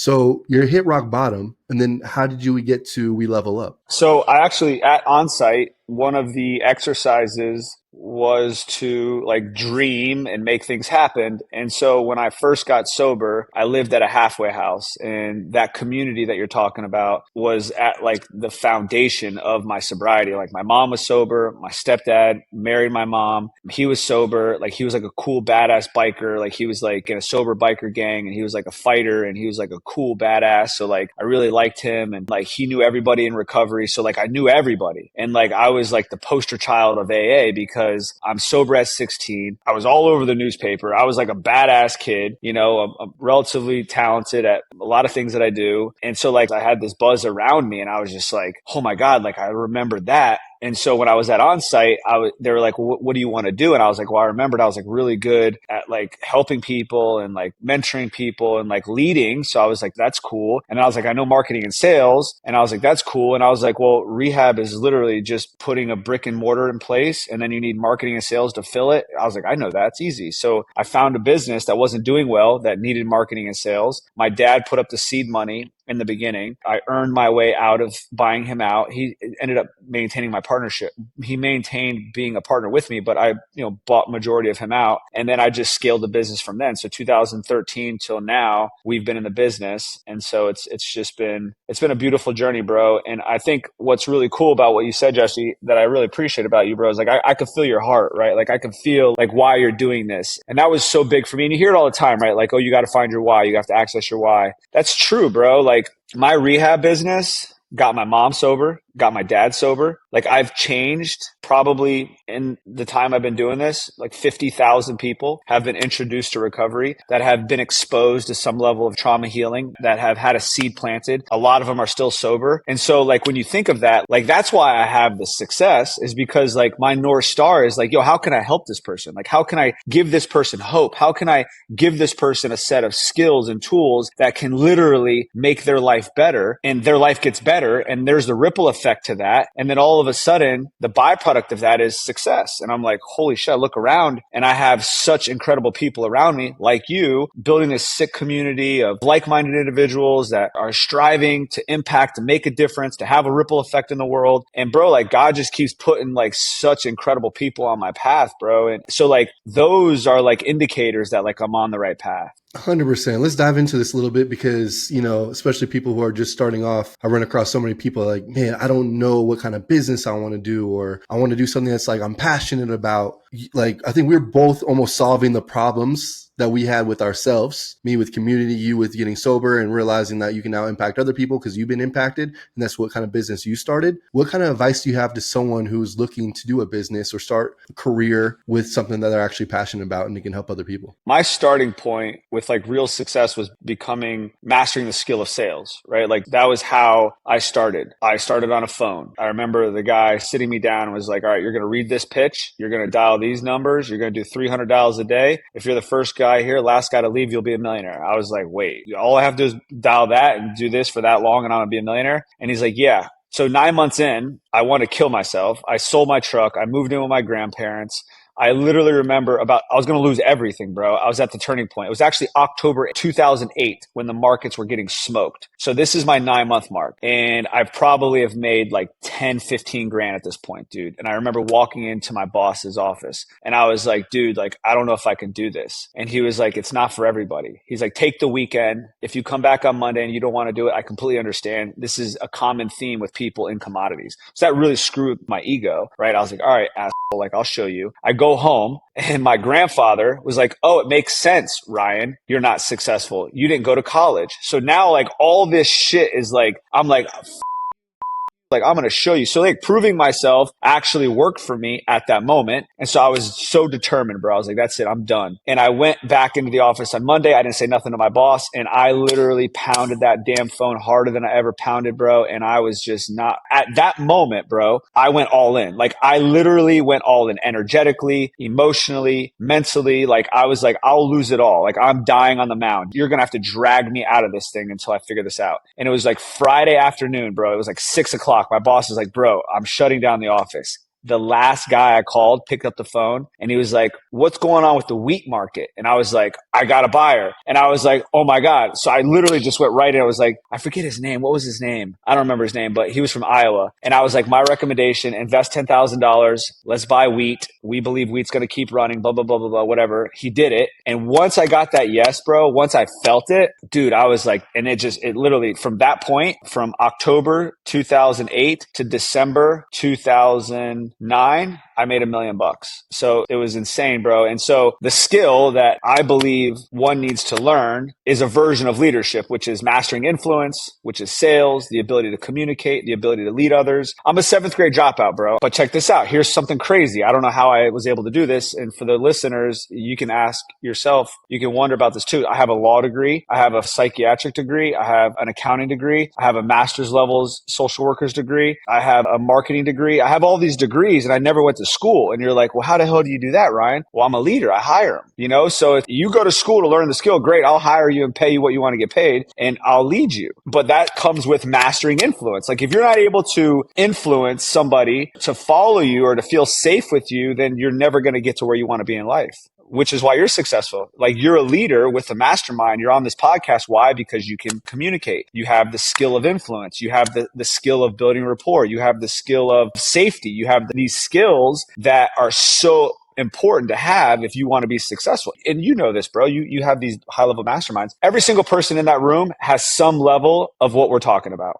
So you hit rock bottom, and then how did you get to We Level Up? So I actually at onsite, one of the exercises was to like dream and make things happen. And so when I first got sober, I lived at a halfway house, and that community that you're talking about was at like the foundation of my sobriety. Like my mom was sober, my stepdad married my mom. He was sober. Like he was like a cool badass biker. Like he was like in a sober biker gang, and he was like a fighter, and he was like a cool badass. So like I really liked him, and like he knew everybody in recovery. So like I knew everybody. And like I was like the poster child of AA because I'm sober at 16. I was all over the newspaper. I was like a badass kid, you know, I'm relatively talented at a lot of things that I do. And so like I had this buzz around me, and I was just like, oh my God, like I remembered that. And so when I was at onsite, they were like, what do you want to do? And I was like, well, I remembered I was like really good at like helping people and like mentoring people and like leading. So I was like, that's cool. And I was like, I know marketing and sales. And I was like, that's cool. And I was like, well, rehab is literally just putting a brick and mortar in place, and then you need marketing and sales to fill it. I was like, I know that's easy. So I found a business that wasn't doing well that needed marketing and sales. My dad put up the seed money in the beginning. I earned my way out of buying him out. He ended up maintaining my partnership. He maintained being a partner with me, but I, bought majority of him out. And then I just scaled the business from then. So 2013 till now, we've been in the business. And so it's been a beautiful journey, bro. And I think what's really cool about what you said, Jesse, that I really appreciate about you, bro, is like, I could feel your heart, right? Like I could feel like why you're doing this. And that was so big for me. And you hear it all the time, right? Like, oh, you got to find your why. You have to access your why. That's true, bro. Like my rehab business got my mom sober, got my dad sober. Like I've changed probably in the time I've been doing this, like 50,000 people have been introduced to recovery that have been exposed to some level of trauma healing, that have had a seed planted. A lot of them are still sober. And so like when you think of that, like that's why I have this success, is because like my North Star is like, yo, how can I help this person? Like how can I give this person hope? How can I give this person a set of skills and tools that can literally make their life better, and their life gets better, and there's the ripple effect to that. And then all of a sudden the byproduct of that is success. And I'm like, holy shit, I look around and I have such incredible people around me like you, building this sick community of like-minded individuals that are striving to impact, to make a difference, to have a ripple effect in the world. And bro, like God just keeps putting like such incredible people on my path, bro. And so like those are like indicators that like I'm on the right path. 100%. Let's dive into this a little bit because, especially people who are just starting off, I run across so many people like, man, I don't know what kind of business I want to do, or I want to do something that's like I'm passionate about. Like, I think we're both almost solving the problems that we had with ourselves, me with community, you with getting sober and realizing that you can now impact other people because you've been impacted. And that's what kind of business you started. What kind of advice do you have to someone who's looking to do a business or start a career with something that they're actually passionate about and they can help other people? My starting point with like real success was mastering the skill of sales, right? Like that was how I started. I started on a phone. I remember the guy sitting me down and was like, all right, you're going to read this pitch. You're going to dial these numbers. You're going to do $300 a day. If you're the first guy here, last guy to leave, you'll be a millionaire. I was like, wait, all I have to do is dial that and do this for that long and I'm going to be a millionaire. And he's like, yeah. So 9 months in, I want to kill myself. I sold my truck. I moved in with my grandparents. I literally remember I was going to lose everything, bro. I was at the turning point. It was actually October 2008 when the markets were getting smoked. So this is my 9-month mark. And I probably have made like 10, 15 grand at this point, dude. And I remember walking into my boss's office and I was like, dude, like, I don't know if I can do this. And he was like, it's not for everybody. He's like, take the weekend. If you come back on Monday and you don't want to do it, I completely understand. This is a common theme with people in commodities. So that really screwed my ego, right? I was like, all right, asshole, like, I'll show you. I go home and my grandfather was like, oh, it makes sense, Ryan. You're not successful. You didn't go to college. So now like all this shit is like, I'm like, like, I'm going to show you. So like proving myself actually worked for me at that moment. And so I was so determined, bro. I was like, that's it. I'm done. And I went back into the office on Monday. I didn't say nothing to my boss. And I literally pounded that damn phone harder than I ever pounded, bro. And I was just not at that moment, bro. I went all in. Like I literally went all in energetically, emotionally, mentally. Like I was like, I'll lose it all. Like I'm dying on the mound. You're going to have to drag me out of this thing until I figure this out. And it was like Friday afternoon, bro. It was like 6 o'clock. My boss is like, bro, I'm shutting down the office. the last guy I called picked up the phone and he was like, what's going on with the wheat market? And I was like, I got a buyer. And I was like, oh my God. So I literally just went right in. I was like, I forget his name. What was his name? I don't remember his name, but he was from Iowa. And I was like, my recommendation, invest $10,000. Let's buy wheat. We believe wheat's going to keep running, blah, blah, blah, blah, blah, whatever. He did it. And once I got that yes, bro, once I felt it, dude, I was like, and it literally from that point, from October 2008 to December 2009, I made $1 million. So it was insane, bro. And so the skill that I believe one needs to learn is a version of leadership, which is mastering influence, which is sales, the ability to communicate, the ability to lead others. I'm a 7th grade dropout, bro. But check this out. Here's something crazy. I don't know how I was able to do this. And for the listeners, you can ask yourself, you can wonder about this too. I have a law degree. I have a psychiatric degree. I have an accounting degree. I have a master's levels social workers degree. I have a marketing degree. I have all these degrees and I never went to school. And you're like, well, how the hell do you do that, Ryan? Well, I'm a leader. I hire them, you know? So if you go to school to learn the skill, great. I'll hire you and pay you what you want to get paid and I'll lead you. But that comes with mastering influence. Like if you're not able to influence somebody to follow you or to feel safe with you, then you're never going to get to where you want to be in life, which is why you're successful. Like you're a leader with a mastermind. You're on this podcast. Why? Because you can communicate. You have the skill of influence. You have the skill of building rapport. You have the skill of safety. You have these skills that are so important to have if you want to be successful. And you know this, bro. You have these high level masterminds. Every single person in that room has some level of what we're talking about.